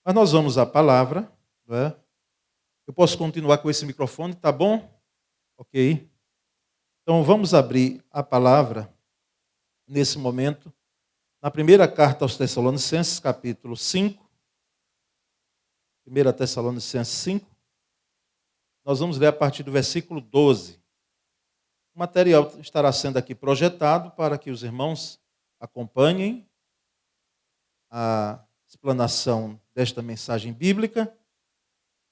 Mas nós vamos à palavra, não é? Eu posso continuar com esse microfone, tá bom? Ok. Então vamos abrir a palavra nesse momento, na primeira carta aos Tessalonicenses, capítulo 5. 1 Tessalonicenses 5. Nós vamos ler a partir do versículo 12. O material estará sendo aqui projetado para que os irmãos acompanhem a explanação desta mensagem bíblica.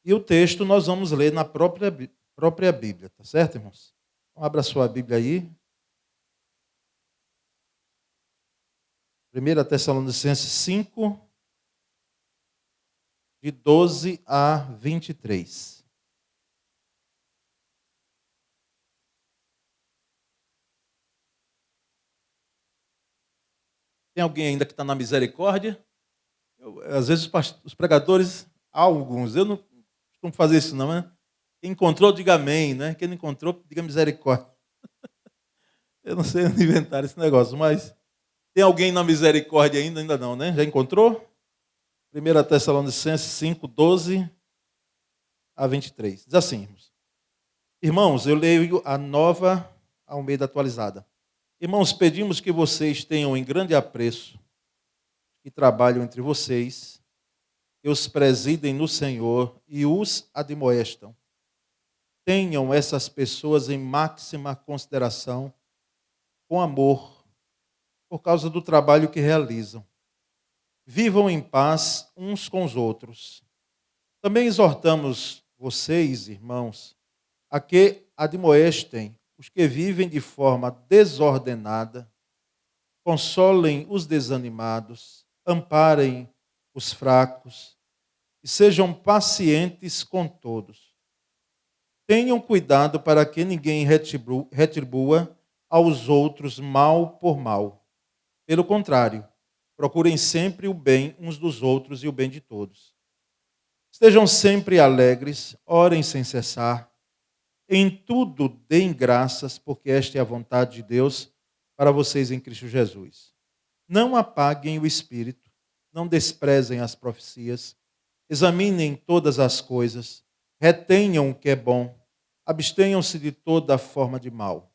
E o texto nós vamos ler na própria Bíblia, tá certo, irmãos? Então, abra sua Bíblia aí. 1 Tessalonicenses 5, de 12 a 23. Tem alguém ainda que está na misericórdia? Às vezes os pregadores, alguns, eu não costumo fazer isso não, né? Quem encontrou, diga amém, né? Quem não encontrou, diga misericórdia. Eu não sei inventar esse negócio, mas tem alguém na misericórdia ainda? Ainda não, né? Já encontrou? 1 Tessalonicenses 5, 12 a 23. Diz assim, irmãos, eu leio a Nova Almeida atualizada. Irmãos, pedimos que vocês tenham em grande apreço que trabalham entre vocês, que os presidem no Senhor e os admoestam. Tenham essas pessoas em máxima consideração, com amor, por causa do trabalho que realizam. Vivam em paz uns com os outros. Também exortamos vocês, irmãos, a que admoestem os que vivem de forma desordenada, consolem os desanimados, amparem os fracos e sejam pacientes com todos. Tenham cuidado para que ninguém retribua aos outros mal por mal. Pelo contrário, procurem sempre o bem uns dos outros e o bem de todos. Estejam sempre alegres, orem sem cessar. Em tudo deem graças, porque esta é a vontade de Deus para vocês em Cristo Jesus. Não apaguem o espírito, não desprezem as profecias, examinem todas as coisas, retenham o que é bom, abstenham-se de toda forma de mal.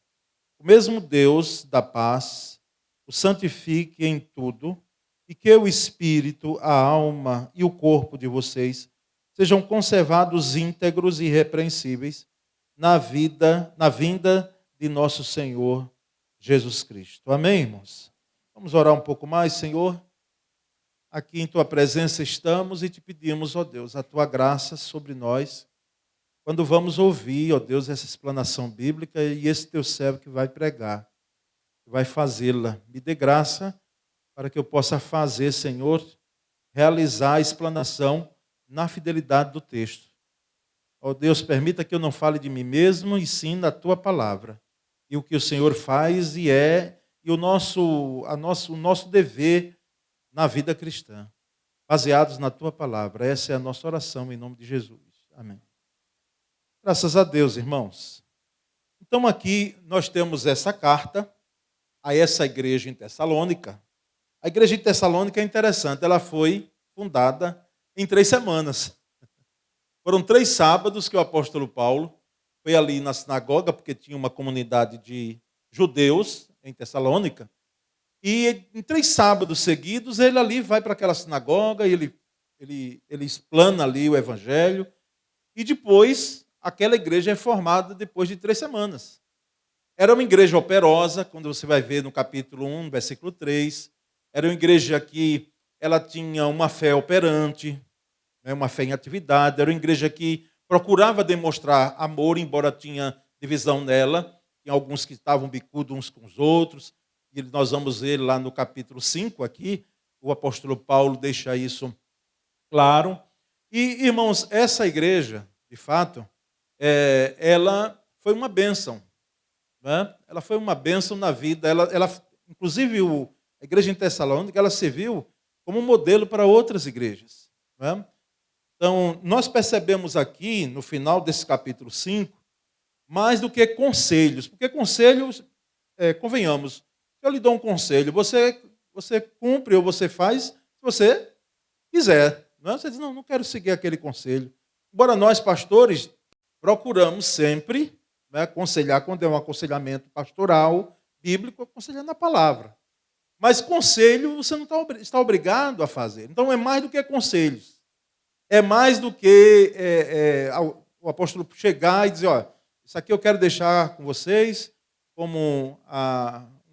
O mesmo Deus da paz o santifique em tudo, e que o espírito, a alma e o corpo de vocês sejam conservados íntegros e irrepreensíveis na vinda de nosso Senhor Jesus Cristo. Amém, irmãos? Vamos orar um pouco mais, Senhor. Aqui em Tua presença estamos e te pedimos, ó Deus, a Tua graça sobre nós, quando vamos ouvir, ó Deus, essa explanação bíblica e esse Teu servo que vai pregar, que vai fazê-la. Me dê graça para que eu possa fazer, Senhor, realizar a explanação na fidelidade do texto. Ó Deus, permita que eu não fale de mim mesmo, e sim da Tua palavra. E o que o Senhor faz e o nosso dever na vida cristã, baseados na Tua palavra. Essa é a nossa oração em nome de Jesus. Amém. Graças a Deus, irmãos. Então aqui nós temos essa carta a essa igreja em Tessalônica. A igreja em Tessalônica é interessante, ela foi fundada em 3 semanas. Foram 3 sábados que o apóstolo Paulo foi ali na sinagoga, porque tinha uma comunidade de judeus em Tessalônica, e em 3 sábados seguidos ele ali vai para aquela sinagoga, e ele explana ali o evangelho, e depois aquela igreja é formada depois de 3 semanas. Era uma igreja operosa, quando você vai ver no capítulo 1, versículo 3, era uma igreja que ela tinha uma fé operante, uma fé em atividade, era uma igreja que procurava demonstrar amor, embora tinha divisão nela, tinha alguns que estavam bicudos uns com os outros, e nós vamos ver lá no capítulo 5 aqui, o apóstolo Paulo deixa isso claro. E, irmãos, essa igreja, de fato, ela foi uma bênção, né? Ela foi uma bênção na vida, inclusive a igreja em Tessalônica, ela serviu como modelo para outras igrejas, né? Então, nós percebemos aqui, no final desse capítulo 5, mais do que conselhos, porque conselhos, convenhamos, se eu lhe dou um conselho, você cumpre ou você faz se você quiser, Não é? Você diz, não quero seguir aquele conselho. Embora nós, pastores, procuramos sempre, né, aconselhar, quando é um aconselhamento pastoral, bíblico, aconselhar na palavra. Mas conselho você não está obrigado a fazer. Então é mais do que conselhos. É mais do que o apóstolo chegar e dizer, olha, isso aqui eu quero deixar com vocês como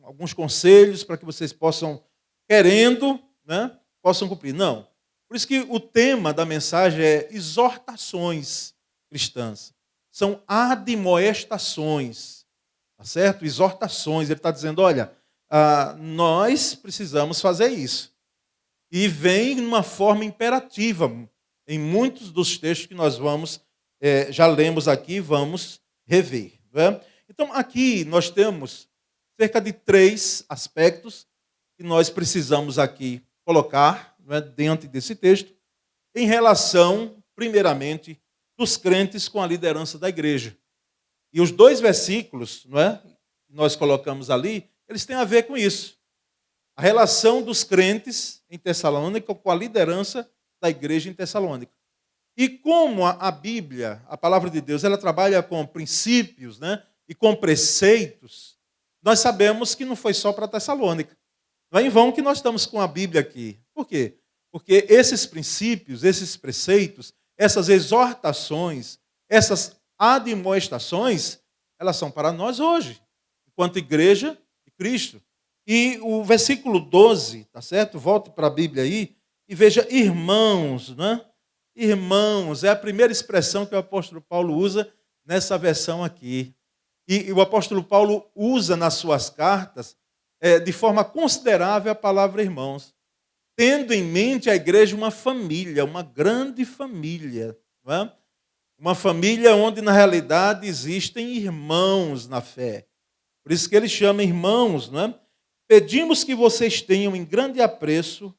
alguns conselhos para que vocês possam, querendo, né, possam cumprir. Não. Por isso que o tema da mensagem é exortações cristãs. São admoestações, tá certo? Exortações. Ele está dizendo, olha, nós precisamos fazer isso. E vem de uma forma imperativa em muitos dos textos que nós já lemos aqui, vamos rever. Né? Então, aqui nós temos cerca de 3 aspectos que nós precisamos aqui colocar, né, dentro desse texto, em relação, primeiramente, dos crentes com a liderança da igreja. E os 2 versículos, não é, que nós colocamos ali, eles têm a ver com isso. A relação dos crentes em Tessalônica com a liderança da igreja em Tessalônica. E como a Bíblia, a palavra de Deus, ela trabalha com princípios, né, e com preceitos, nós sabemos que não foi só para Tessalônica. Não é em vão que nós estamos com a Bíblia aqui. Por quê? Porque esses princípios, esses preceitos, essas exortações, essas admoestações, elas são para nós hoje, enquanto igreja de Cristo. E o versículo 12, tá certo? Volte para a Bíblia aí e veja irmãos, né? Irmãos, é a primeira expressão que o apóstolo Paulo usa nessa versão aqui. E o apóstolo Paulo usa nas suas cartas, de forma considerável, a palavra irmãos, tendo em mente a igreja uma família, uma grande família, não é? Uma família onde, na realidade, existem irmãos na fé. Por isso que ele chama irmãos, não é? Pedimos que vocês tenham em grande apreço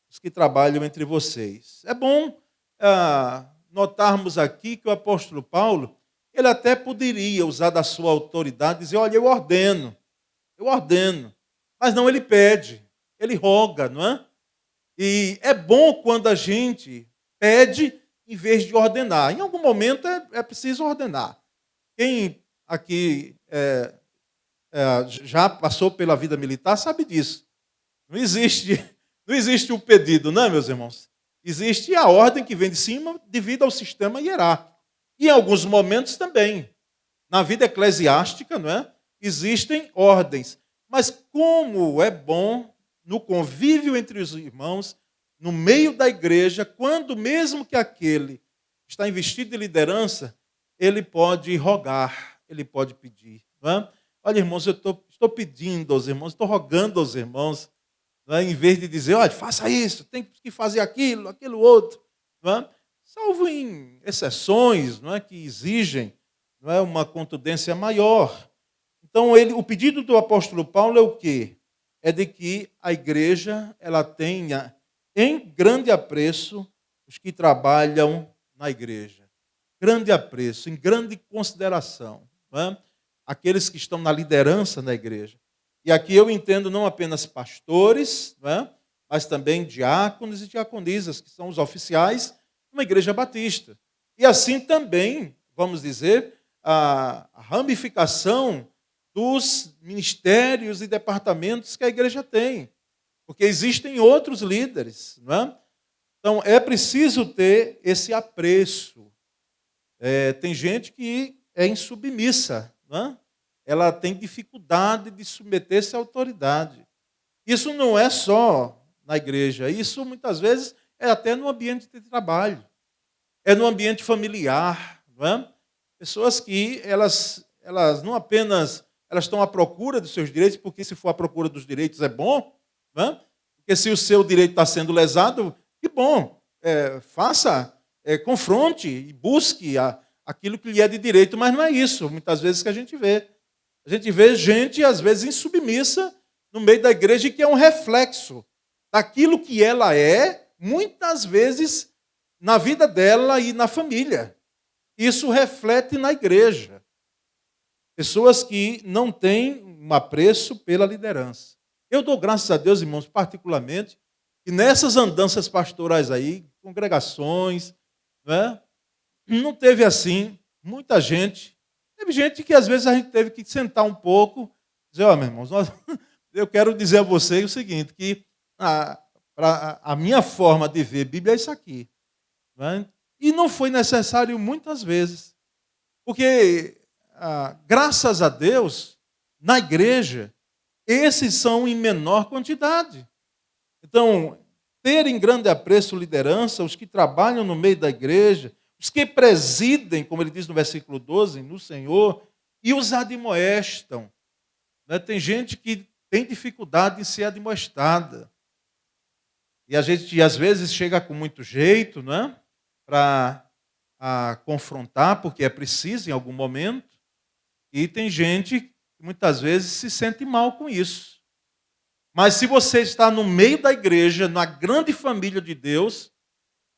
os que trabalham entre vocês. É bom notarmos aqui que o apóstolo Paulo, ele até poderia usar da sua autoridade e dizer, olha, eu ordeno. Mas não, ele pede, ele roga, não é? E é bom quando a gente pede em vez de ordenar. Em algum momento é preciso ordenar. Quem aqui já passou pela vida militar sabe disso. Não existe o pedido, não é, meus irmãos? Existe a ordem que vem de cima devido ao sistema hierárquico. E em alguns momentos também. Na vida eclesiástica, não é? Existem ordens. Mas como é bom no convívio entre os irmãos, no meio da igreja, quando mesmo que aquele está investido de liderança, ele pode rogar, ele pode pedir. Não é? Olha, irmãos, eu estou pedindo aos irmãos, estou rogando aos irmãos, não é? Em vez de dizer, olha, faça isso, tem que fazer aquilo outro. Não é? Salvo em exceções, não é, que exigem, não é, uma contundência maior. Então, o pedido do apóstolo Paulo é o quê? É de que a igreja ela tenha em grande apreço os que trabalham na igreja. Grande apreço, em grande consideração. Não é? Aqueles que estão na liderança da igreja. E aqui eu entendo não apenas pastores, não é? Mas também diáconos e diaconisas, que são os oficiais de uma igreja batista. E assim também, vamos dizer, a ramificação dos ministérios e departamentos que a igreja tem. Porque existem outros líderes. Não é? Então, é preciso ter esse apreço. Tem gente que é insubmissa, não é? Ela tem dificuldade de submeter-se à autoridade. Isso não é só na igreja, isso muitas vezes é até no ambiente de trabalho, é no ambiente familiar. Não é? Pessoas que elas não apenas elas estão à procura dos seus direitos, porque se for à procura dos direitos é bom, não é? Porque se o seu direito está sendo lesado, que bom, confronte e busque aquilo que lhe é de direito, mas não é isso, muitas vezes, que a gente vê. A gente vê gente, às vezes, insubmissa no meio da igreja, que é um reflexo daquilo que ela é, muitas vezes, na vida dela e na família. Isso reflete na igreja. Pessoas que não têm um apreço pela liderança. Eu dou graças a Deus, irmãos, particularmente, que nessas andanças pastorais aí, congregações, né? Não teve assim muita gente. Teve gente que às vezes a gente teve que sentar um pouco, dizer, ó, meus irmãos, eu quero dizer a vocês o seguinte, que a minha forma de ver Bíblia é isso aqui. Né? E não foi necessário muitas vezes. Porque, graças a Deus, na igreja, esses são em menor quantidade. Então, ter em grande apreço liderança, os que trabalham no meio da igreja, os que presidem, como ele diz no versículo 12, no Senhor, e os admoestam. Né? Tem gente que tem dificuldade em ser admoestada. E a gente, às vezes, chega com muito jeito, né? Para confrontar, porque é preciso em algum momento. E tem gente que muitas vezes se sente mal com isso. Mas se você está no meio da igreja, na grande família de Deus,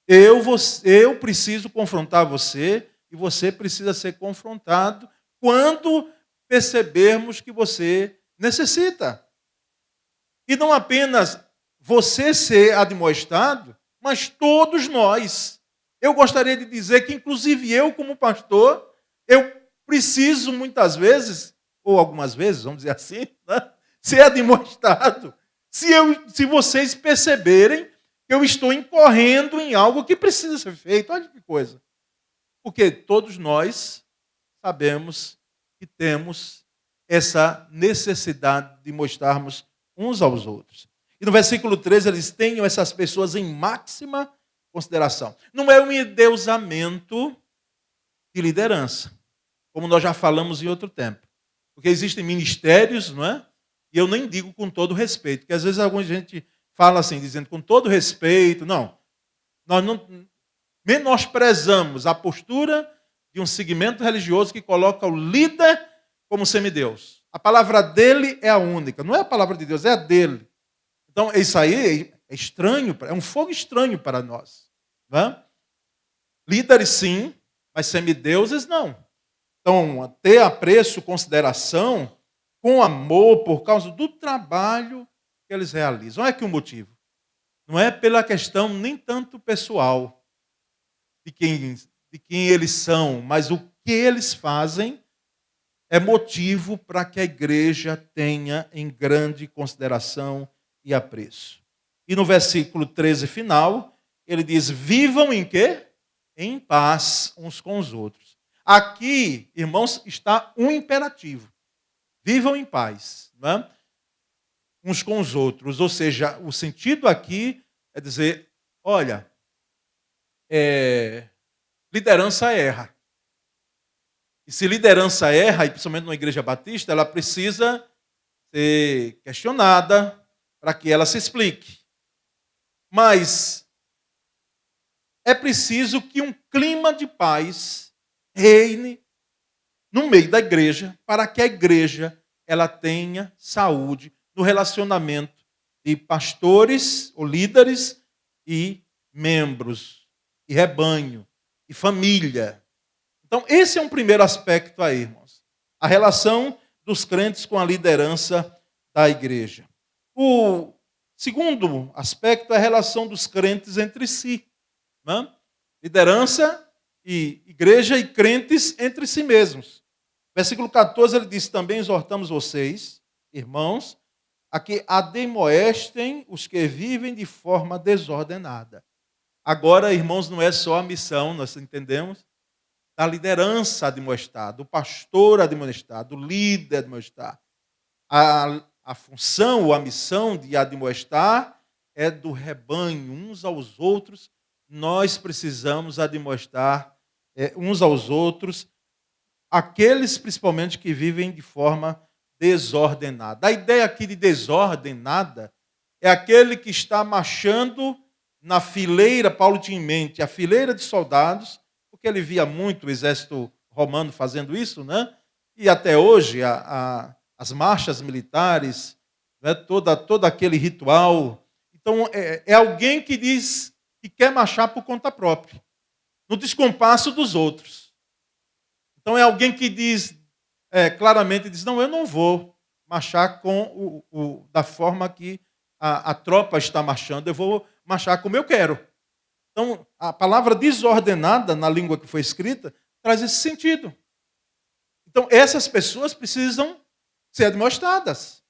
eu preciso confrontar você e você precisa ser confrontado quando percebermos que você necessita. E não apenas você ser admoestado, mas todos nós. Eu gostaria de dizer que, inclusive eu, como pastor, eu preciso muitas vezes, ou algumas vezes, vamos dizer assim, né, ser admoestado. Se vocês perceberem que eu estou incorrendo em algo que precisa ser feito. Olha que coisa. Porque todos nós sabemos que temos essa necessidade de mostrarmos uns aos outros. E no versículo 13 eles tenham essas pessoas em máxima consideração. Não é um endeusamento de liderança, como nós já falamos em outro tempo. Porque existem ministérios, não é? E eu nem digo com todo respeito, porque às vezes alguma gente fala assim, dizendo com todo respeito. Não, nós não menosprezamos a postura de um segmento religioso que coloca o líder como semideus. A palavra dele é a única, não é a palavra de Deus, é a dele. Então, isso aí é estranho, é um fogo estranho para nós. Não é? Líderes sim, mas semideuses não. Então, ter apreço, consideração, com amor, por causa do trabalho que eles realizam. Olha aqui o motivo. Não é pela questão nem tanto pessoal de quem eles são, mas o que eles fazem é motivo para que a igreja tenha em grande consideração e apreço. E no versículo 13 final, ele diz, vivam em quê? Em paz uns com os outros. Aqui, irmãos, está um imperativo. Vivam em paz, não é? Uns com os outros. Ou seja, o sentido aqui é dizer, olha, liderança erra. E se liderança erra, e principalmente numa igreja batista, ela precisa ser questionada para que ela se explique. Mas é preciso que um clima de paz reine no meio da igreja, para que a igreja ela tenha saúde no relacionamento de pastores ou líderes e membros, e rebanho, e família. Então, esse é um primeiro aspecto aí, irmãos. A relação dos crentes com a liderança da igreja. O segundo aspecto é a relação dos crentes entre si. Né? Liderança e igreja e crentes entre si mesmos. Versículo 14, ele diz, também exortamos vocês, irmãos, a que admoestem os que vivem de forma desordenada. Agora, irmãos, não é só a missão, nós entendemos, da liderança admoestar, do pastor admoestar, do líder admoestar. A função ou a missão de admoestar é do rebanho, uns aos outros. Nós precisamos admoestar uns aos outros, aqueles principalmente que vivem de forma desordenada. A ideia aqui de desordenada é aquele que está marchando na fileira, Paulo tinha em mente, a fileira de soldados, porque ele via muito o exército romano fazendo isso, né? E até hoje as marchas militares, né? todo aquele ritual. Então é alguém que diz que quer marchar por conta própria, no descompasso dos outros. Então é alguém que diz claramente, diz, não, eu não vou marchar da forma que a tropa está marchando, eu vou marchar como eu quero. Então, a palavra desordenada na língua que foi escrita traz esse sentido. Então, essas pessoas precisam ser admoestadas.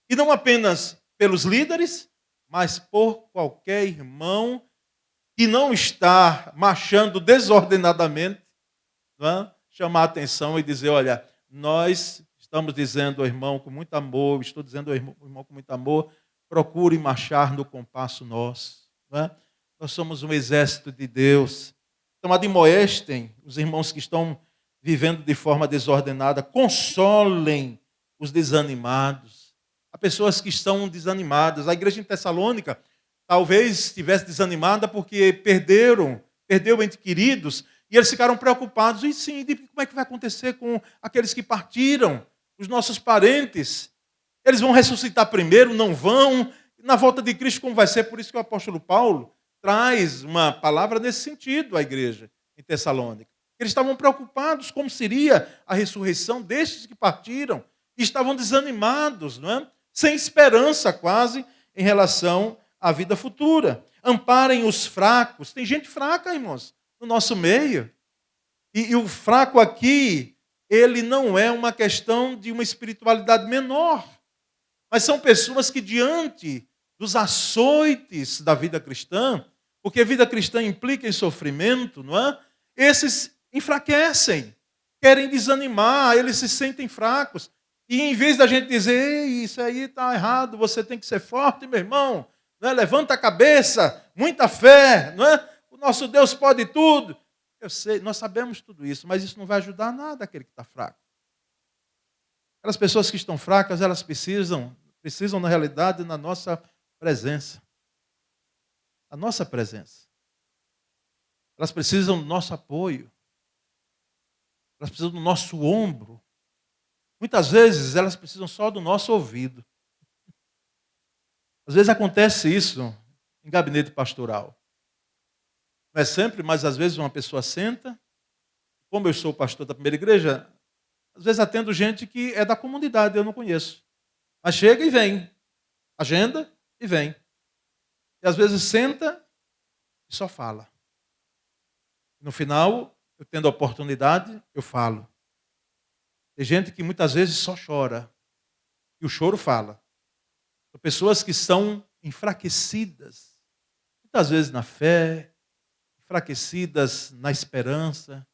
E não apenas pelos líderes, mas por qualquer irmão que não está marchando desordenadamente, não é? Chamar a atenção e dizer, olha, nós estamos dizendo ao irmão com muito amor, estou dizendo ao irmão com muito amor, procure marchar no compasso nosso. Não é? Nós somos um exército de Deus. Então, admoestem os irmãos que estão vivendo de forma desordenada, consolem os desanimados. Há pessoas que estão desanimadas. A igreja em Tessalônica talvez estivesse desanimada porque perdeu entre queridos, e eles ficaram preocupados. E sim, como é que vai acontecer com aqueles que partiram, os nossos parentes? Eles vão ressuscitar primeiro? Não vão? Na volta de Cristo, como vai ser? Por isso que o apóstolo Paulo traz uma palavra nesse sentido à igreja em Tessalônica. Eles estavam preocupados como seria a ressurreição destes que partiram. E estavam desanimados, não é? Sem esperança quase em relação à vida futura. Amparem os fracos. Tem gente fraca, irmãos, no nosso meio. E o fraco aqui, ele não é uma questão de uma espiritualidade menor. Mas são pessoas que diante dos açoites da vida cristã, porque a vida cristã implica em sofrimento, não é? Esses enfraquecem, querem desanimar, eles se sentem fracos. E em vez da gente dizer, ei, isso aí está errado, você tem que ser forte, meu irmão, não é? Levanta a cabeça, muita fé, não é? O nosso Deus pode tudo. Eu sei, nós sabemos tudo isso, mas isso não vai ajudar nada aquele que está fraco. Aquelas pessoas que estão fracas, elas precisam na realidade, na nossa presença. A nossa presença. Elas precisam do nosso apoio. Elas precisam do nosso ombro. Muitas vezes elas precisam só do nosso ouvido. Às vezes acontece isso em gabinete pastoral. Não é sempre, mas às vezes uma pessoa senta. Como eu sou pastor da primeira igreja, às vezes atendo gente que é da comunidade, eu não conheço. Mas chega e vem. Agenda e vem. E às vezes senta e só fala. No final, eu tendo a oportunidade, eu falo. Tem gente que muitas vezes só chora. E o choro fala. São pessoas que são enfraquecidas. Muitas vezes na fé, enfraquecidas na esperança,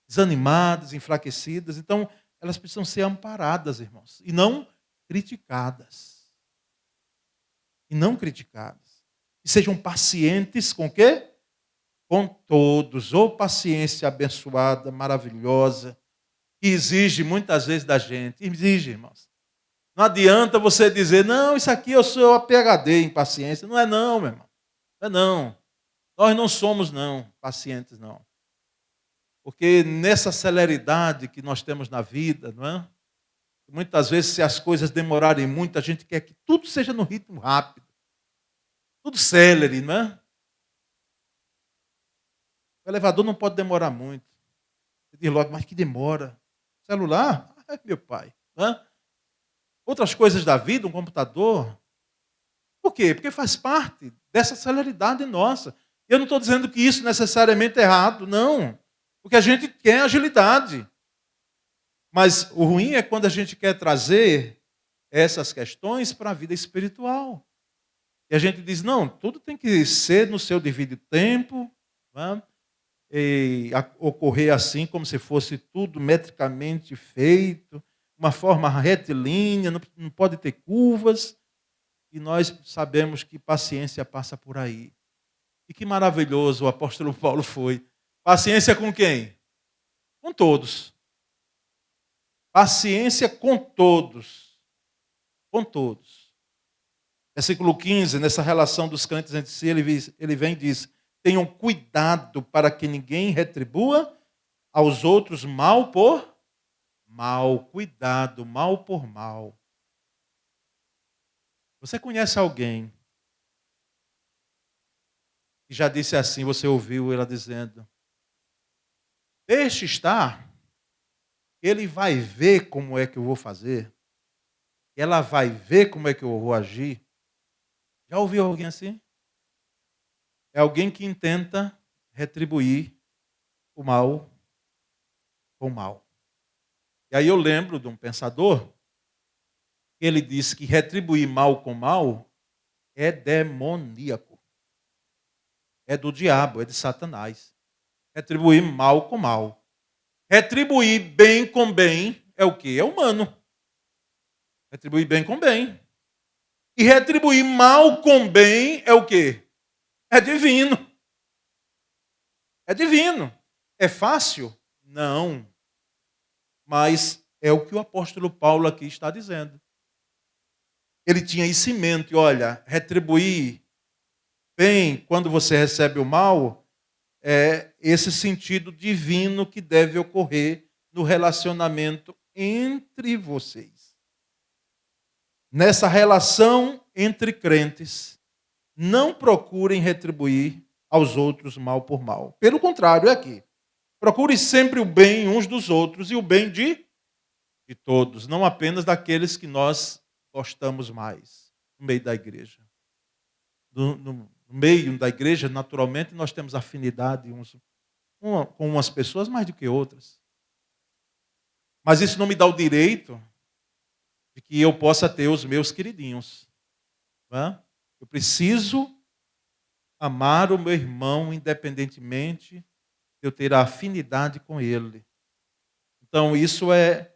desanimadas, enfraquecidas. Então, elas precisam ser amparadas, irmãos. E não criticadas. E não criticadas. E sejam pacientes com o quê? Com todos. Ou paciência abençoada, maravilhosa, que exige muitas vezes da gente. Exige, irmãos. Não adianta você dizer, não, isso aqui eu sou a PhD em paciência. Não é não, meu irmão. Não é não. Nós não somos não, pacientes não. Porque nessa celeridade que nós temos na vida, não é? Muitas vezes, se as coisas demorarem muito, a gente quer que tudo seja no ritmo rápido. Tudo célere, não é? O elevador não pode demorar muito. Você diz logo, mas que demora? Celular? Ai, meu pai. Não é? Outras coisas da vida, um computador. Por quê? Porque faz parte dessa celeridade nossa. Eu não estou dizendo que isso necessariamente é errado, não. Porque a gente quer agilidade. Mas o ruim é quando a gente quer trazer essas questões para a vida espiritual. E a gente diz, não, tudo tem que ser no seu devido tempo, né? E ocorrer assim, como se fosse tudo metricamente feito, uma forma retilínea, não pode ter curvas. E nós sabemos que paciência passa por aí. E que maravilhoso o apóstolo Paulo foi. Paciência com quem? Com todos. Paciência com todos. Com todos. Versículo 15, nessa relação dos crentes entre si, ele vem e diz, tenham cuidado para que ninguém retribua aos outros mal por mal. Cuidado, mal por mal. Você conhece alguém que já disse assim, você ouviu ela dizendo, deixe estar, ele vai ver como é que eu vou fazer, ela vai ver como é que eu vou agir. Já ouviu alguém assim? é alguém que intenta retribuir o mal com o mal. E aí eu lembro de um pensador que ele disse que retribuir mal com mal é demoníaco. É do diabo, é de Satanás. Retribuir mal com mal. Retribuir bem com bem é o quê? É humano. Retribuir bem com bem. E retribuir mal com bem é o quê? É divino. É divino. É fácil? Não. Mas é o que o apóstolo Paulo aqui está dizendo. Ele tinha isso em mente, olha, retribuir bem quando você recebe o mal é esse sentido divino que deve ocorrer no relacionamento entre vocês. Nessa relação entre crentes, não procurem retribuir aos outros mal por mal. Pelo contrário, é aqui. Procure sempre o bem uns dos outros e o bem de todos, não apenas daqueles que nós gostamos mais no meio da igreja. No meio da igreja, naturalmente, nós temos afinidade com umas pessoas mais do que outras. Mas isso não me dá o direito de que eu possa ter os meus queridinhos. Não é? Eu preciso amar o meu irmão independentemente de eu ter a afinidade com ele. Então, isso é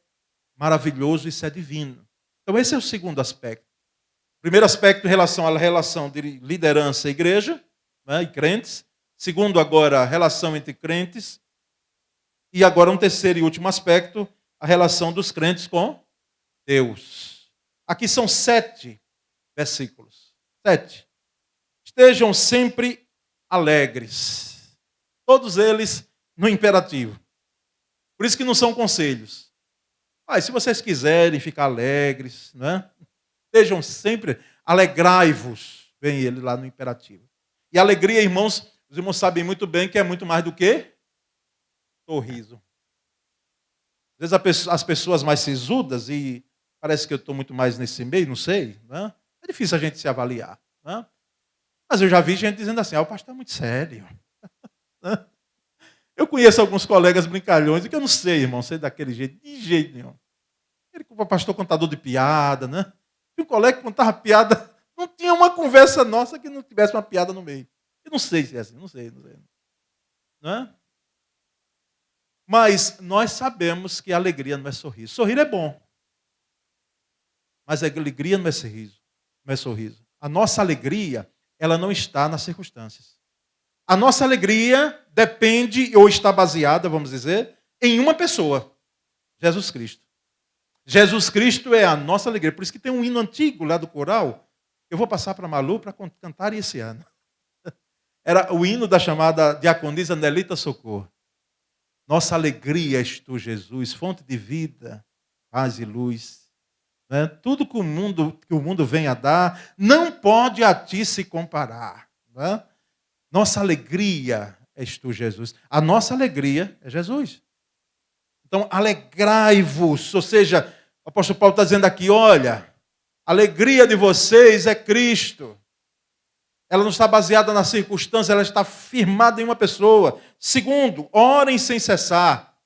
maravilhoso, isso é divino. Então, esse é o segundo aspecto. O primeiro aspecto em relação à relação de liderança e igreja, né, e crentes. Segundo, agora, a relação entre crentes. E agora, um terceiro e último aspecto, a relação dos crentes com Deus. Aqui são 7 versículos. 7. Estejam sempre alegres. Todos eles no imperativo. Por isso que não são conselhos. Se vocês quiserem ficar alegres, né? Estejam sempre, alegrai-vos. Vem ele lá no imperativo. E alegria, irmãos, os irmãos sabem muito bem que é muito mais do que sorriso. Às vezes as pessoas mais sisudas, e parece que eu estou muito mais nesse meio, não sei, né? É difícil a gente se avaliar. Né? Mas eu já vi gente dizendo assim, o pastor é muito sério. Eu conheço alguns colegas brincalhões, e que eu não sei, irmão, sei daquele jeito, de jeito nenhum. Ele, como pastor contador de piada, né? Tinha um colega que contava piada, não tinha uma conversa nossa que não tivesse uma piada no meio. Eu não sei se é assim, não sei. Não é? Mas nós sabemos que a alegria não é sorriso. Sorrir é bom. Mas a alegria não é sorriso. Não é sorriso. A nossa alegria, ela não está nas circunstâncias. A nossa alegria depende, ou está baseada, vamos dizer, em uma pessoa. Jesus Cristo. Jesus Cristo é a nossa alegria. Por isso que tem um hino antigo lá do coral, que eu vou passar para a Malu para cantar esse ano. Era o hino da chamada diaconisa Nelita Socorro. Nossa alegria és tu, Jesus, fonte de vida, paz e luz. Né? Tudo que o mundo vem a dar, não pode a ti se comparar. Né? Nossa alegria és tu, Jesus. A nossa alegria é Jesus. Então, alegrai-vos. Ou seja, o apóstolo Paulo está dizendo aqui, olha, a alegria de vocês é Cristo. Ela não está baseada na circunstância, ela está firmada em uma pessoa. Segundo, orem sem cessar.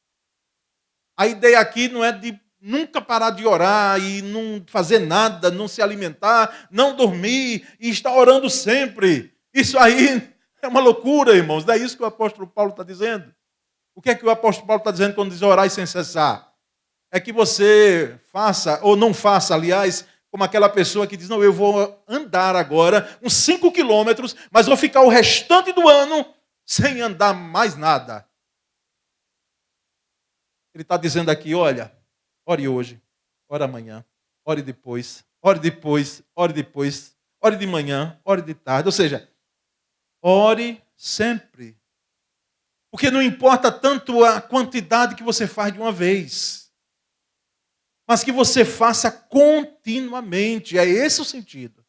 A ideia aqui não é de nunca parar de orar e não fazer nada, não se alimentar, não dormir e estar orando sempre. Isso aí é uma loucura, irmãos. Não é isso que o apóstolo Paulo está dizendo. O que é que o apóstolo Paulo está dizendo quando diz orar sem cessar? É que você faça, ou não faça, aliás, como aquela pessoa que diz, não, eu vou andar agora uns 5 quilômetros, mas vou ficar o restante do ano sem andar mais nada. Ele está dizendo aqui, olha, ore hoje, ore amanhã, ore depois, ore depois, ore depois, ore de manhã, ore de tarde. Ou seja, ore sempre. Porque não importa tanto a quantidade que você faz de uma vez, mas que você faça continuamente. É esse o sentido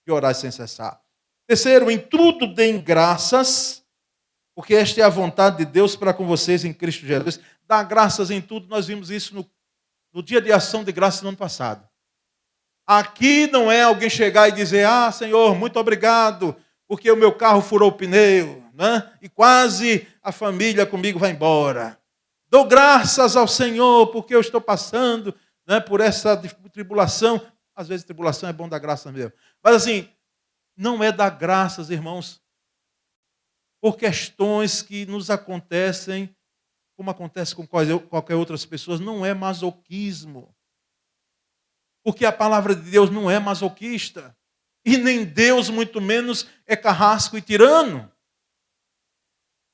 de orar sem cessar. Terceiro, em tudo deem graças, porque esta é a vontade de Deus para com vocês em Cristo Jesus. Dar graças em tudo, nós vimos isso no dia de ação de graças no ano passado. Aqui não é alguém chegar e dizer, Senhor, muito obrigado, porque o meu carro furou o pneu, né? E quase a família comigo vai embora. Dou graças ao Senhor porque eu estou passando, né, por essa tribulação. Às vezes tribulação é bom dar graça mesmo. Mas assim, não é dar graças, irmãos, por questões que nos acontecem, como acontece com qualquer outras pessoas, não é masoquismo. Porque a palavra de Deus não é masoquista. E nem Deus, muito menos, é carrasco e tirano.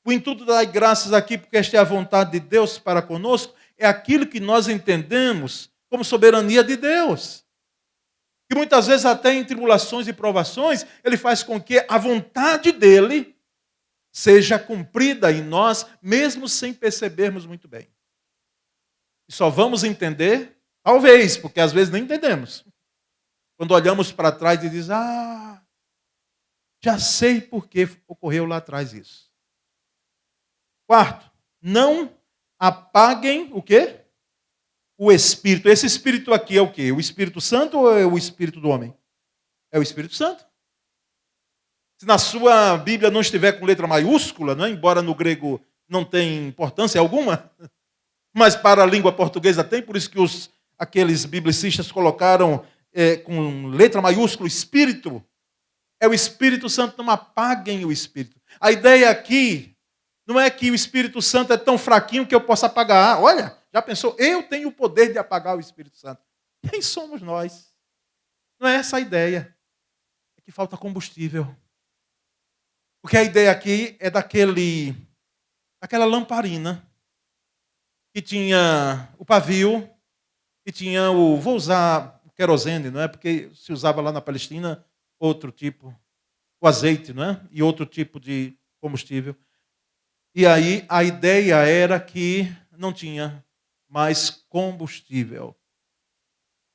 O intuito de dar graças aqui, porque esta é a vontade de Deus para conosco, é aquilo que nós entendemos como soberania de Deus. E muitas vezes, até em tribulações e provações, Ele faz com que a vontade dEle seja cumprida em nós, mesmo sem percebermos muito bem. E só vamos entender, talvez, porque às vezes nem entendemos. Quando olhamos para trás e diz, já sei por que ocorreu lá atrás isso. Quarto, não apaguem o quê? O Espírito. Esse Espírito aqui é o quê? O Espírito Santo ou é o Espírito do homem? É o Espírito Santo. Se na sua Bíblia não estiver com letra maiúscula, não é? Embora no grego não tenha importância alguma, mas para a língua portuguesa tem, por isso que aqueles biblicistas colocaram com letra maiúscula Espírito. É o Espírito Santo, não apaguem o Espírito. A ideia aqui não é que o Espírito Santo é tão fraquinho que eu possa apagar. Olha, já pensou? Eu tenho o poder de apagar o Espírito Santo. Quem somos nós? Não é essa a ideia. É que falta combustível. Porque a ideia aqui é daquela lamparina que tinha o pavio e tinha vou usar o querosene, não é? Porque se usava lá na Palestina outro tipo, o azeite, não é? E outro tipo de combustível. E aí a ideia era que não tinha mais combustível.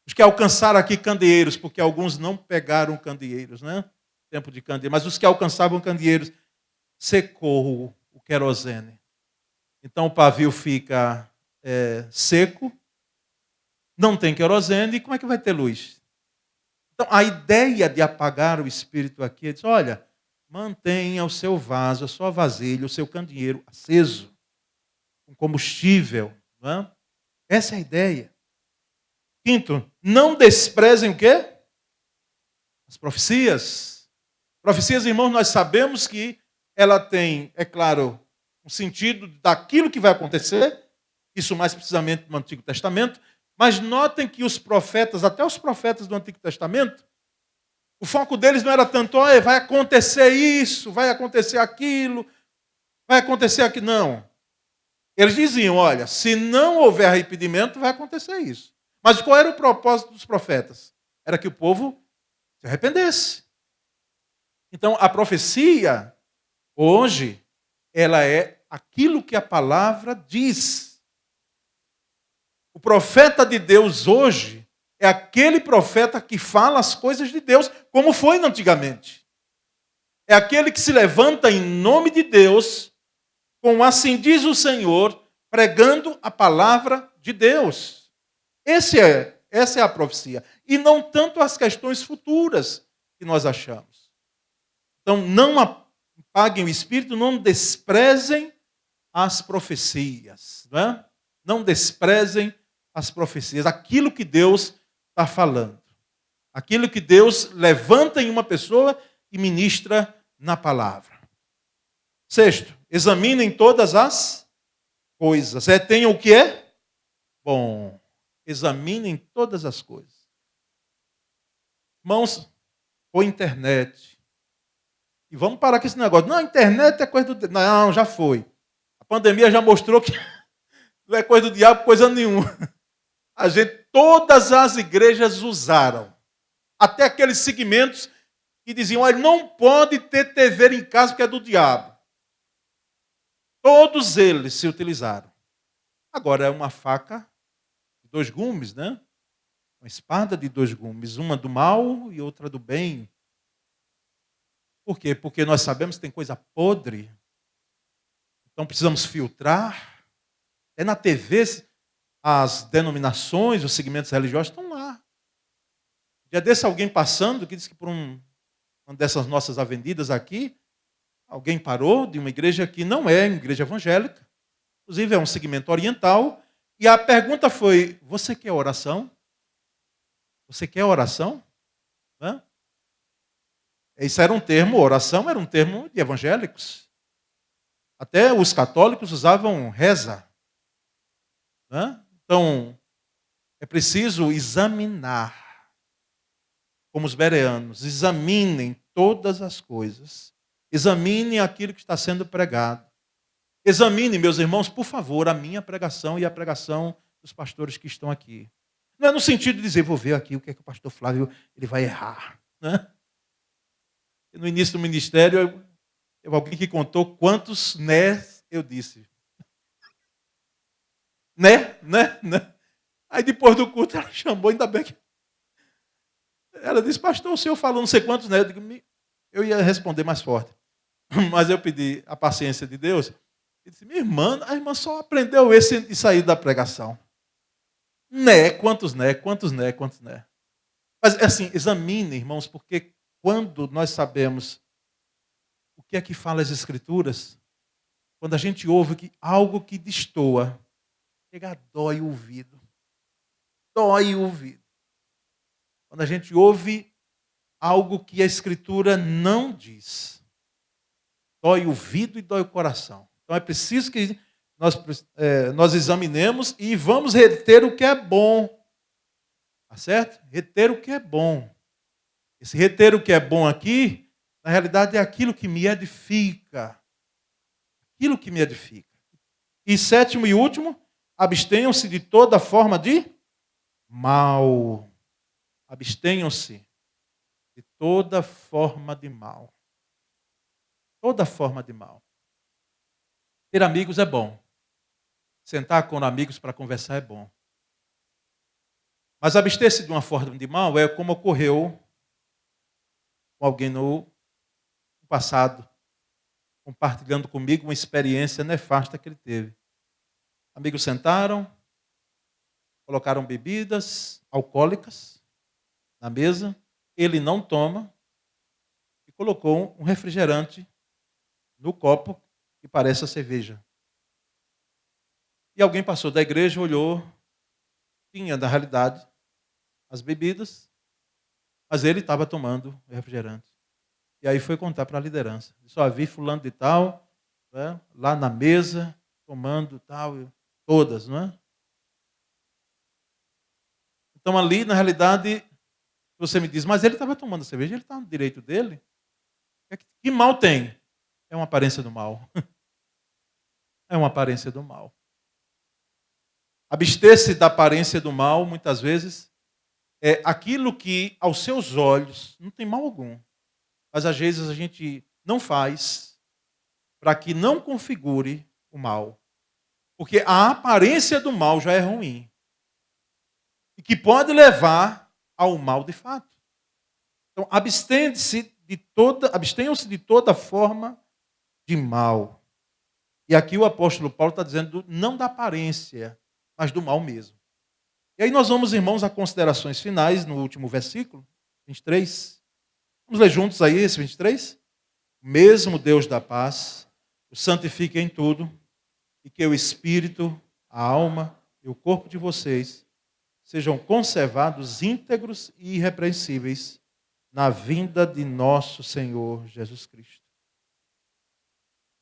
Os que alcançaram aqui candeeiros, porque alguns não pegaram candeeiros, né? Tempo de candeeiro, mas os que alcançavam candeeiros, secou o querosene. Então o pavio fica seco, não tem querosene, e como é que vai ter luz? Então a ideia de apagar o Espírito aqui é dizer, olha, mantenha o seu vaso, a sua vasilha, o seu candeeiro aceso, com combustível. Não é? Essa é a ideia. Quinto, não desprezem o quê? As profecias. Profecias, irmãos, nós sabemos que ela tem, é claro, um sentido daquilo que vai acontecer, isso mais precisamente no Antigo Testamento, mas notem que os profetas, até os profetas do Antigo Testamento, o foco deles não era tanto, vai acontecer isso, vai acontecer aquilo, vai acontecer aquilo. Não. Eles diziam, olha, se não houver arrependimento, vai acontecer isso. Mas qual era o propósito dos profetas? Era que o povo se arrependesse. Então, a profecia, hoje, ela é aquilo que a palavra diz. O profeta de Deus hoje é aquele profeta que fala as coisas de Deus, como foi antigamente. É aquele que se levanta em nome de Deus, com assim diz o Senhor, pregando a palavra de Deus. Essa é a profecia. E não tanto as questões futuras que nós achamos. Então, não apaguem o Espírito, não desprezem as profecias. Não é? Não desprezem as profecias. Aquilo que Deus está falando. Aquilo que Deus levanta em uma pessoa e ministra na palavra. Sexto, examinem todas as coisas. Tenham o que é? Bom, examinem todas as coisas. Irmãos, ou internet. E vamos parar com esse negócio. Não, a internet é coisa do... Não, já foi. A pandemia já mostrou que não é coisa do diabo, coisa nenhuma. Todas as igrejas usaram. Até aqueles segmentos que diziam, olha, não pode ter TV em casa porque é do diabo. Todos eles se utilizaram. Agora é uma faca de 2 gumes, né? Uma espada de 2 gumes, uma do mal e outra do bem. Por quê? Porque nós sabemos que tem coisa podre. Então precisamos filtrar. É na TV, as denominações, os segmentos religiosos estão lá. Dia desse alguém passando que disse que por um uma dessas nossas avenidas aqui, alguém parou de uma igreja que não é uma igreja evangélica, inclusive é um segmento oriental, e a pergunta foi: você quer oração? Você quer oração? Hã? Isso era um termo, oração era um termo de evangélicos. Até os católicos usavam reza. Hã? Então, é preciso examinar, como os bereanos, examinem todas as coisas. Examinem aquilo que está sendo pregado. Examine, meus irmãos, por favor, a minha pregação e a pregação dos pastores que estão aqui. Não é no sentido de dizer, vou ver aqui o que é que o pastor Flávio ele vai errar. Né? No início do ministério, alguém que contou quantos né eu disse. Né? Aí depois do culto ela chamou, ainda bem que... Ela disse, pastor, o senhor falou não sei quantos né. Eu ia responder mais forte. Mas eu pedi a paciência de Deus. Ele disse, minha irmã, a irmã só aprendeu esse e saiu da pregação. Né? Quantos né? Mas assim, examine, irmãos, porque quando nós sabemos o que é que fala as Escrituras, quando a gente ouve algo que destoa, chega, dói o ouvido. Dói o ouvido. Quando a gente ouve algo que a Escritura não diz, dói o ouvido e dói o coração. Então é preciso que nós examinemos e vamos reter o que é bom. Tá certo? Reter o que é bom. Esse reter o que é bom aqui, na realidade, é aquilo que me edifica. Aquilo que me edifica. E sétimo e último, abstenham-se de toda forma de mal. Abstenham-se de toda forma de mal. Toda forma de mal. Ter amigos é bom. Sentar com amigos para conversar é bom. Mas abster-se de uma forma de mal é como ocorreu com alguém no passado, compartilhando comigo uma experiência nefasta que ele teve. Amigos sentaram, colocaram bebidas alcoólicas na mesa, ele não toma e colocou um refrigerante no copo que parece a cerveja. E alguém passou da igreja, olhou, tinha na realidade as bebidas, mas ele estava tomando refrigerante. E aí foi contar para a liderança. Só vi fulano de tal, né, lá na mesa, tomando tal, todas, não é? Então ali, na realidade, você me diz, mas ele estava tomando cerveja, ele está no direito dele. Que mal tem? É uma aparência do mal. É uma aparência do mal. Abster-se da aparência do mal, muitas vezes, é aquilo que, aos seus olhos, não tem mal algum. Mas às vezes a gente não faz para que não configure o mal. Porque a aparência do mal já é ruim. E que pode levar ao mal de fato. Então, abstenham-se de toda forma de mal. E aqui o apóstolo Paulo está dizendo não da aparência, mas do mal mesmo. E aí nós vamos, irmãos, a considerações finais no último versículo, 23. Vamos ler juntos aí esse 23? Mesmo Deus da paz, o santifique em tudo, e que o espírito, a alma e o corpo de vocês sejam conservados íntegros e irrepreensíveis na vinda de nosso Senhor Jesus Cristo.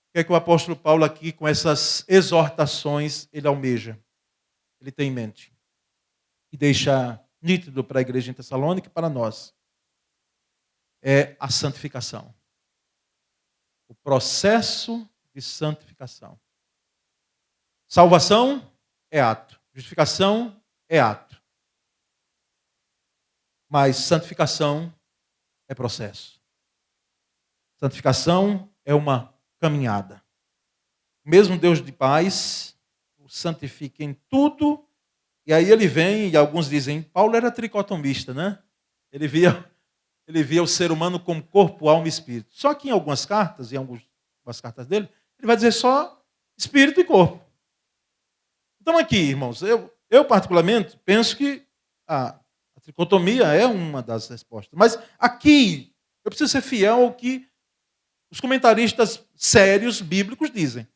O que é que o apóstolo Paulo aqui, com essas exortações, ele almeja? Ele tem em mente. E deixa nítido para a igreja em Tessalônica e para nós. É a santificação. O processo de santificação. Salvação é ato. Justificação é ato. Mas santificação é processo. Santificação é uma caminhada. O mesmo Deus de paz o santifica em tudo. E aí ele vem, e alguns dizem, Paulo era tricotomista, né? Ele via o ser humano como corpo, alma e espírito. Só que em algumas cartas, algumas cartas dele, ele vai dizer só espírito e corpo. Então aqui, irmãos, eu particularmente penso que a tricotomia é uma das respostas. Mas aqui, Eu preciso ser fiel ao que os comentaristas sérios bíblicos dizem.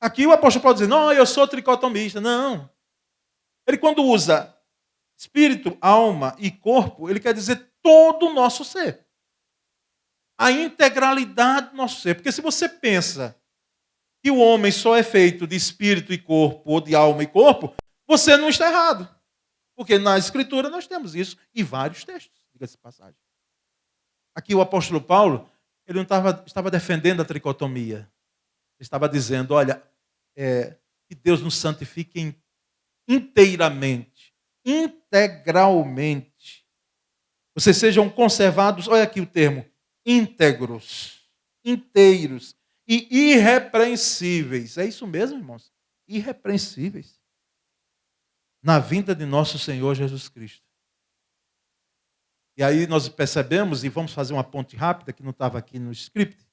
Aqui o apóstolo Paulo diz, não, eu sou tricotomista. Não. Ele quando usa espírito, alma e corpo, ele quer dizer todo o nosso ser. A integralidade do nosso ser. Porque se você pensa que o homem só é feito de espírito e corpo, ou de alma e corpo, você não está errado. Porque na Escritura nós temos isso, e vários textos, diga-se de passagem. Aqui o apóstolo Paulo, ele não estava defendendo a tricotomia. Ele estava dizendo, olha, que Deus nos santifique inteiramente, integralmente. Vocês sejam conservados, olha aqui o termo, íntegros, inteiros e irrepreensíveis. É isso mesmo, irmãos? Irrepreensíveis. Na vinda de nosso Senhor Jesus Cristo. E aí nós percebemos, e vamos fazer uma ponte rápida, que não estava aqui no script.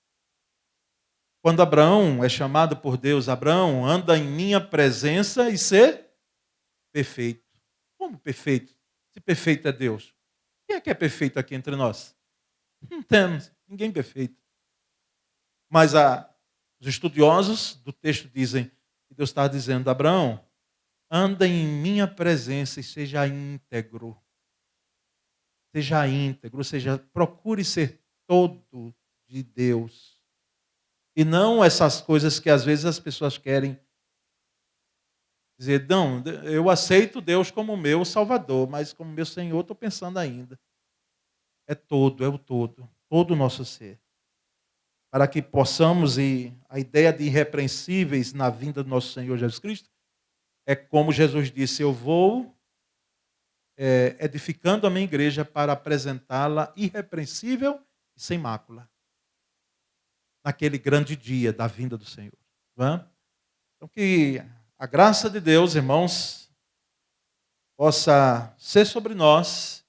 Quando Abraão é chamado por Deus, Abraão, anda em minha presença e ser perfeito. Como perfeito? Se perfeito é Deus. Quem é que é perfeito aqui entre nós? Não temos ninguém perfeito. Mas os estudiosos do texto dizem que Deus está dizendo, Abraão, anda em minha presença e seja íntegro. Seja íntegro, ou seja, procure ser todo de Deus. E não essas coisas que às vezes as pessoas querem dizer, não, eu aceito Deus como meu Salvador, mas como meu Senhor estou pensando ainda. É o todo o nosso ser. Para que possamos, e a ideia de irrepreensíveis na vinda do nosso Senhor Jesus Cristo, é como Jesus disse, eu vou edificando a minha igreja para apresentá-la irrepreensível e sem mácula. Naquele grande dia da vinda do Senhor. Então que a graça de Deus, irmãos, possa ser sobre nós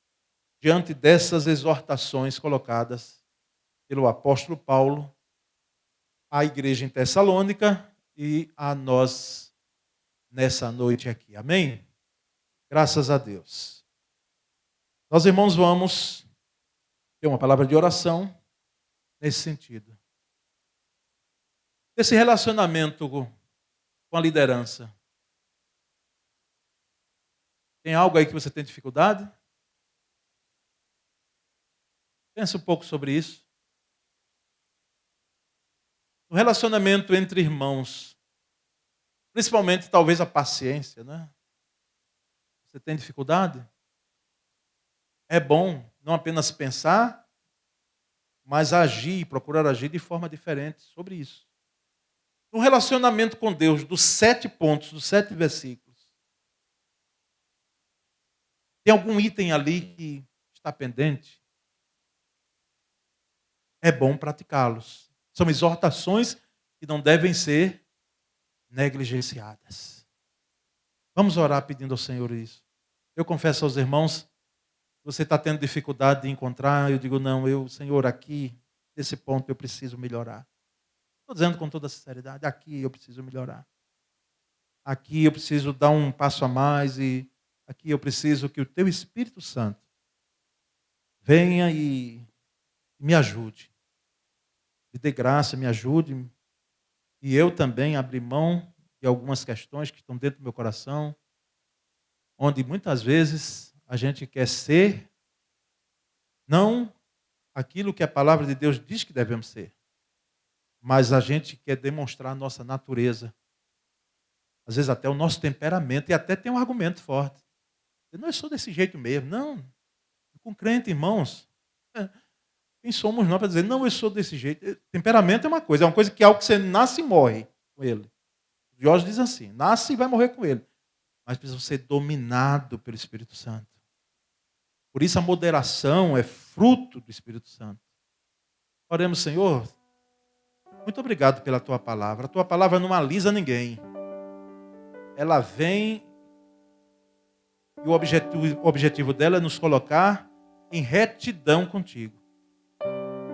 diante dessas exortações colocadas pelo apóstolo Paulo à igreja em Tessalônica e a nós nessa noite aqui. Amém? Graças a Deus. Nós, irmãos, vamos ter uma palavra de oração nesse sentido. Esse relacionamento com a liderança. Tem algo aí que você tem dificuldade? Pensa um pouco sobre isso. O relacionamento entre irmãos, principalmente talvez a paciência, né? Você tem dificuldade? É bom não apenas pensar, mas agir, procurar agir de forma diferente sobre isso. No relacionamento com Deus, dos 7 pontos, dos 7 versículos, tem algum item ali que está pendente? É bom praticá-los. São exortações que não devem ser negligenciadas. Vamos orar pedindo ao Senhor isso. Eu confesso aos irmãos, você está tendo dificuldade de encontrar, eu digo, não, Senhor, aqui, nesse ponto eu preciso melhorar. Estou dizendo com toda sinceridade, aqui eu preciso melhorar. Aqui eu preciso dar um passo a mais e aqui eu preciso que o Teu Espírito Santo venha e me ajude. Me dê graça, me ajude. E eu também abrir mão de algumas questões que estão dentro do meu coração, onde muitas vezes a gente quer ser não aquilo que a palavra de Deus diz que devemos ser, mas a gente quer demonstrar a nossa natureza, às vezes até o nosso temperamento, e até tem um argumento forte. Eu não sou desse jeito mesmo, não. Com crente, irmãos, quem somos nós para dizer, não, eu sou desse jeito? Temperamento é uma coisa que é algo que você nasce e morre com ele. Jorge diz assim, nasce e vai morrer com ele. Mas precisa ser dominado pelo Espírito Santo. Por isso a moderação é fruto do Espírito Santo. Oremos, Senhor, muito obrigado pela Tua palavra. A Tua palavra não alisa ninguém. Ela vem e o objetivo dela é nos colocar em retidão contigo.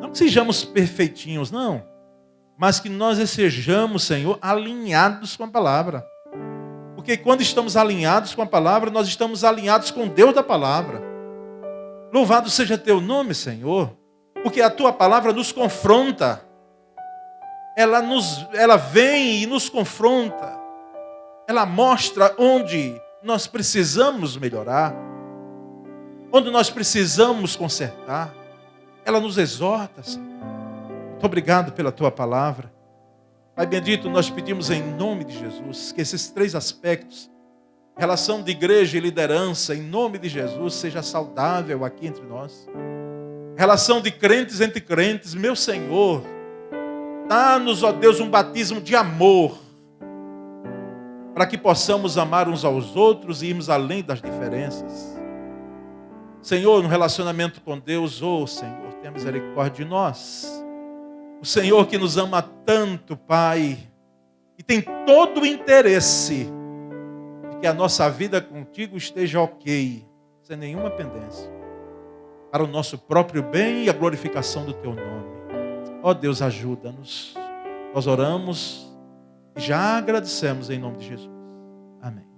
Não que sejamos perfeitinhos, não. Mas que nós sejamos, Senhor, alinhados com a palavra. Porque quando estamos alinhados com a palavra, nós estamos alinhados com Deus da palavra. Louvado seja Teu nome, Senhor. Porque a tua palavra nos confronta. Ela vem e nos confronta. Ela mostra onde nós precisamos melhorar, onde nós precisamos consertar. Ela nos exorta, Senhor. Muito obrigado pela tua palavra. Pai bendito, nós pedimos em nome de Jesus que esses 3 aspectos, relação de igreja e liderança, em nome de Jesus, seja saudável aqui entre nós. Relação de crentes entre crentes, meu Senhor, dá-nos, ó Deus, um batismo de amor, para que possamos amar uns aos outros e irmos além das diferenças. Senhor, no relacionamento com Deus, Senhor, tenha misericórdia de nós. O Senhor que nos ama tanto, Pai, e tem todo o interesse de que a nossa vida contigo esteja ok, sem nenhuma pendência, para o nosso próprio bem e a glorificação do teu nome. Ó Deus, ajuda-nos. Nós oramos e já agradecemos em nome de Jesus. Amém.